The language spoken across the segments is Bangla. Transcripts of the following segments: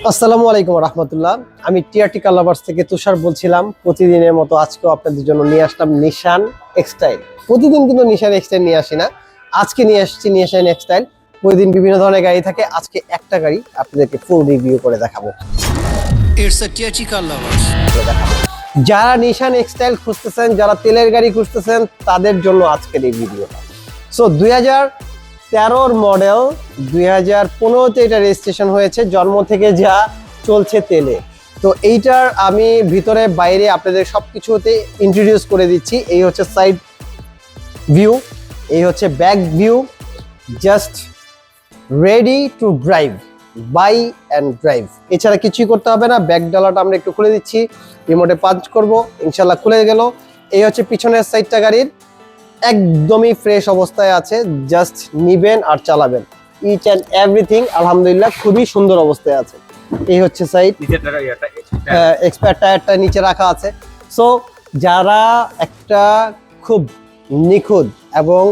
আসসালামু আলাইকুম রহমতুল্লাহ। আমি টিআরটি কার লাভার্স থেকে তুষার বলছিলাম। প্রতিদিনের মতো আজকেও আপনাদের জন্য নিয়ে আসলাম নিশান এক্সটাইল। প্রতিদিন কিন্তু নিশান এক্সটাইল নিয়ে আসি না, আজকে নিয়ে আসছি নিশান এক্সটাইল। প্রতিদিন বিভিন্ন ধরনের গাড়ি থাকে, আজকে একটা গাড়ি আপনাদেরকে ফুল রিভিউ করে দেখাবো। যারা নিশান এক্সটাইল খুঁজতেছেন, যারা তেলের গাড়ি খুঁজতেছেন, তাদের জন্য আজকের এই ভিডিওটা। সো 2013 মডেল, 2015তে এটা রেজিস্ট্রেশন হয়েছে, জন্ম থেকে যা চলছে তেলে। তো এইটার আমি ভিতরে বাইরে আপনাদের সবকিছুতে ইন্ট্রোডিউস করে দিচ্ছি। এই হচ্ছে সাইড ভিউ, এই হচ্ছে back view, just ready to drive, buy and drive. এছাড়া কিছুই করতে হবে না। ব্যাক ডালাটা আমরা একটু খুলে দিচ্ছি, রিমোটে পাঞ্চ করব, ইনশাল্লাহ খুলে গেল। এই হচ্ছে পিছনের সাইডটা, গাড়ির একদমই ফ্রেশ অবস্থায় আছে, জাস্ট নিবেন আর চালাবেন। ইচ অ্যান্ড এভরিথিং আলহামদুলিল্লাহ খুবই সুন্দর অবস্থায় আছে। এই হচ্ছে সাইড, এক্সপার্ট টায়ারটা নিচে রাখা আছে। সো যারা একটা খুব নিখুঁত এবং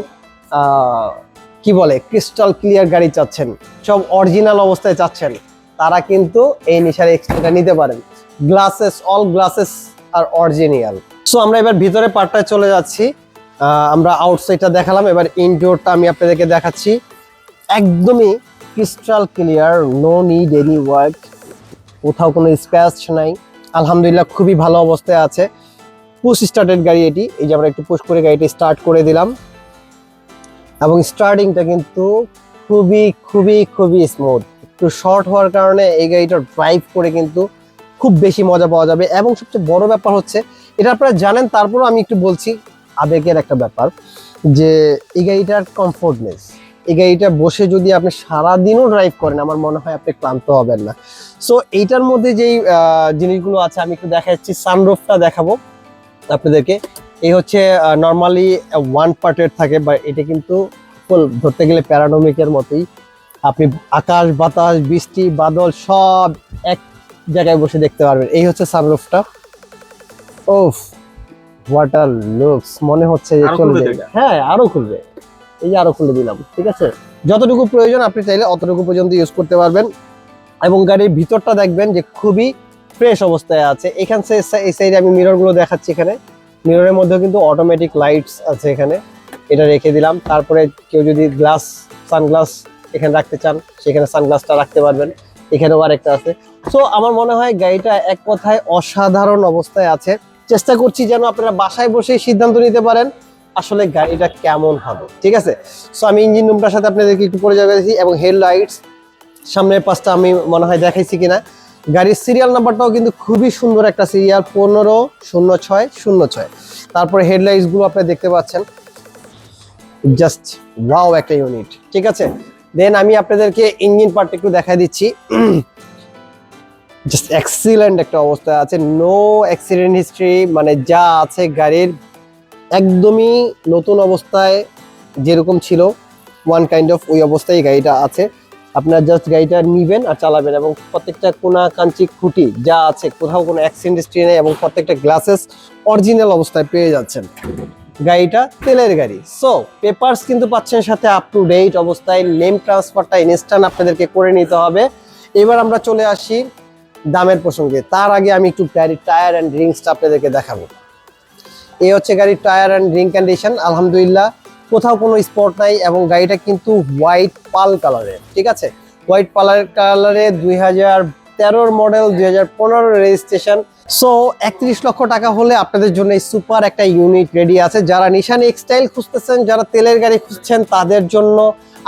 কি বলে ক্রিস্টাল ক্লিয়ার গাড়ি চাচ্ছেন, সব অরিজিনাল অবস্থায় চাচ্ছেন, তারা কিন্তু এই নিশান এক্সটাইলটা নিতে পারেন। গ্লাসেস, অল গ্লাসেস আর অরিজিনাল। সো আমরা এবার ভিতরে পার্টটায় চলে যাচ্ছি। আমরা আউটসাইডটা দেখালাম, এবার ইনডোরটা আমি আপনাদেরকে দেখাচ্ছি। একদমই crystal clear, no need any work, কোথাও কোনো স্ক্র্যাচ নাই, আলহামদুলিল্লাহ খুবই ভালো অবস্থায় আছে। পুশ স্টার্টেড গাড়ি এটি। এই যে আমরা একটু পুশ করে গাড়িটি স্টার্ট করে দিলাম, এবং স্টার্টিংটা কিন্তু খুবই খুবই খুবই স্মুথ। একটু শর্ট হওয়ার কারণে এই গাড়িটা ড্রাইভ করে কিন্তু খুব বেশি মজা পাওয়া যাবে। এবং সবচেয়ে বড় ব্যাপার হচ্ছে, এটা আপনারা জানেন, তারপরও আমি একটু বলছি, আবেগের একটা ব্যাপার, যে এই গাড়িটার কমফোর্টনেস, এই গাড়িটা বসে যদি আপনি সারাদিনও ড্রাইভ করেন, আমার মনে হয় আপনি ক্লান্ত হবেন না। সো এইটার মধ্যে যেই জিনিসগুলো আছে আমি একটু দেখাচ্ছি। সানরুফটা দেখাবো আপনাদেরকে। এই হচ্ছে নর্মালি ওয়ান পার্টের থাকে, বা এটা কিন্তু ফুল ধরতে গেলে প্যারানোমিকের মতোই। আপনি আকাশ বাতাস বৃষ্টি বাদল সব এক জায়গায় বসে দেখতে পারবেন। এই হচ্ছে সানরুফটা। ওফ, ওয়াটার লুকস, মনে হচ্ছে যে চলে যাবে। হ্যাঁ, আরো খুলবে। এই যে আরো খুলে দিলাম, ঠিক আছে। যতটুকু প্রয়োজন আপনি চাইলে অতটুকু পর্যন্ত ইউজ করতে পারবেন। এবং গাড়ির ভিতরটা দেখবেন যে খুবই ফ্রেশ অবস্থায় আছে। এখান থেকে এই সাইডে আমি মিররগুলো দেখাচ্ছি। এখানে মিররের মধ্যেও কিন্তু অটোমেটিক লাইটস আছে, এখানে এটা রেখে দিলাম। তারপরে কেউ যদি গ্লাস, সানগ্লাস এখানে রাখতে চান, সেখানে সানগ্লাসটা রাখতে পারবেন। এখানেও আরেকটা আছে। সো আমার মনে হয় গাড়িটা এক কথায় অসাধারণ অবস্থায় আছে। চেষ্টা করছি যেন আপনারা বাসায় বসেই সিদ্ধান্ত নিতে পারেন আসলে গাড়িটা কেমন হবে, ঠিক আছে। সো আমি ইঞ্জিন রুমটার সাথে আপনাদেরকে একটু পরিচয় করেছি, এবং হেডলাইটস সামনের পাশটা আমি মনে হয় দেখাইছি কিনা। গাড়ির সিরিয়াল নাম্বারটাও কিন্তু খুবই সুন্দর একটা সিরিয়াল, 150606। তারপরে হেডলাইটস গুলো আপনি দেখতে পাচ্ছেন, জাস্ট ওয়াও একটা ইউনিট, ঠিক আছে। দেন আমি আপনাদেরকে ইঞ্জিন পার্ট একটু দেখাই দিচ্ছি। জাস্ট এক্সিলেন্ট একটা অবস্থায় আছে, নো অ্যাক্সিডেন্ট হিস্ট্রি, মানে যা আছে গাড়ির একদমই নতুন অবস্থায় যেরকম ছিল ওয়ান কাইন্ড অফ, ওই অবস্থায় গাড়িটা আছে। আপনার জাস্ট গাড়িটা নিবেন আর চালাবেন, এবং প্রত্যেকটা কোনা কাঞ্চি খুঁটি যা আছে, কোথাও কোনো অ্যাক্সিডেন্ট হিস্ট্রি নেই, এবং প্রত্যেকটা গ্লাসেস অরিজিনাল অবস্থায় পেয়ে যাচ্ছেন। গাড়িটা তেলের গাড়ি। সো পেপারস কিন্তু পাচ্ছেন সাথে আপ টু ডেট অবস্থায়। নেম ট্রান্সফারটা ইনস্ট্যান্ট আপনাদেরকে করে নিতে হবে। এবার আমরা চলে আসি দামের প্রসঙ্গে। তার আগে আমি একটু গাড়ির টায়ার অ্যান্ড রিংসটা আপনাদেরকে দেখাবো। এই হচ্ছে গাড়ির টায়ার অ্যান্ড রিং কন্ডিশন, আলহামদুলিল্লাহ কোথাও কোনো স্পট নাই। এবং গাড়িটা কিন্তু হোয়াইট পাল কালারের, ঠিক আছে। হোয়াইট পাল কালারে 2013 মডেল, 2015 রেজিস্ট্রেশন। সো 31 লক্ষ টাকা হলে আপনাদের জন্য এই সুপার একটা ইউনিট রেডি আছে। যারা নিশান এক্সটাইল খুঁজতেছেন, যারা তেলের গাড়ি খুঁজছেন, তাদের জন্য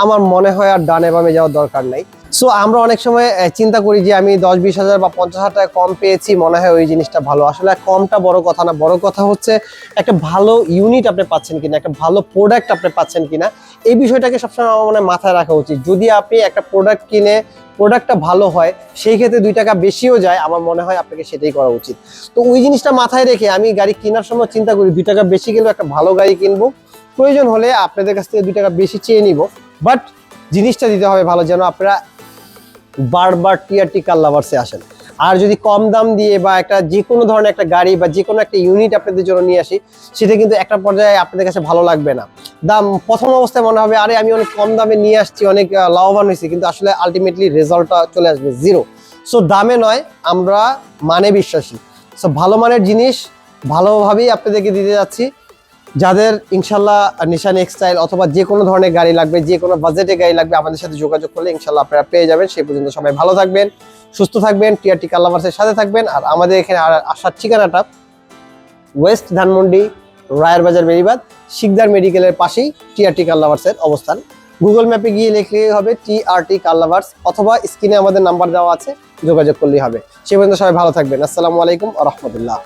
আমার মনে হয় আর ডানে বামে যাওয়ার দরকার নাই। সো আমরা অনেক সময় চিন্তা করি যে আমি 10-20 হাজার বা 50 হাজার টাকা কম পেয়েছি, মনে হয় ওই জিনিসটা ভালো। আসলে কমটা বড় কথা না, বড় কথা হচ্ছে একটা ভালো ইউনিট আপনি পাচ্ছেন কিনা, একটা ভালো প্রোডাক্ট আপনি পাচ্ছেন কিনা, এই বিষয়টাকে সবসময় আমার মনে হয় মাথায় রাখা উচিত। যদি আপনি একটা প্রোডাক্ট কিনে প্রোডাক্টটা ভালো হয়, সেই ক্ষেত্রে 2 টাকা বেশিও যায়, আমার মনে হয় আপনাকে সেটাই করা উচিত। তো ওই জিনিসটা মাথায় রেখে আমি গাড়ি কেনার সময় চিন্তা করি 2 টাকা বেশি গেলেও একটা ভালো গাড়ি কিনবো। প্রয়োজন হলে আপনাদের কাছ থেকে 2 টাকা বেশি চেয়ে নিব, বাট জিনিসটা দিতে হবে ভালো, যেন আপনারা বারবার টিআরটি কার লাভার্সে আসেন। আর যদি কম দাম দিয়ে বা একটা যে কোনো ধরনের একটা গাড়ি বা যে কোনো একটা ইউনিট আপনাদের জন্য নিয়ে আসি, সেটা কিন্তু একটা পর্যায়ে আপনাদের কাছে ভালো লাগবে না। দাম প্রথম অবস্থায় মনে হবে আরে আমি অনেক কম দামে নিয়ে আসছি, অনেক লাভবান হয়েছি, কিন্তু আসলে আলটিমেটলি রেজাল্টটা চলে আসবে জিরো। সো দামে নয়, আমরা মানে বিশ্বাসী। সো ভালো মানের জিনিস ভালোভাবেই আপনাদেরকে দিতে যাচ্ছি। যাদের ইনশাল্লাহ নিশান এক্সটাইল অথবা যে কোনো ধরনের গাড়ি লাগবে, যে কোনো বাজেটে গাড়ি লাগবে, আমাদের সাথে যোগাযোগ করলে ইনশাল্লাহ আপনারা পেয়ে যাবেন। সেই পর্যন্ত সবাই ভালো থাকবেন, সুস্থ থাকবেন, টিআরটি কার লাভার্সের সাথে থাকবেন। আর আমাদের এখানে আসার ঠিকানাটা ওয়েস্ট ধানমন্ডি, রায়ের বাজার, বেরিবাদ, শিকদার মেডিকেলের পাশেই টিআরটি কার লাভার্সের অবস্থান। গুগল ম্যাপে গিয়ে লিখলেই হবে টিআরটি কার লাভার্স, অথবা স্ক্রিনে আমাদের নাম্বার দেওয়া আছে, যোগাযোগ করলেই হবে। সেই পর্যন্ত সবাই ভালো থাকবেন। আসসালামু আলাইকুম ওয়া রাহমাতুল্লাহ।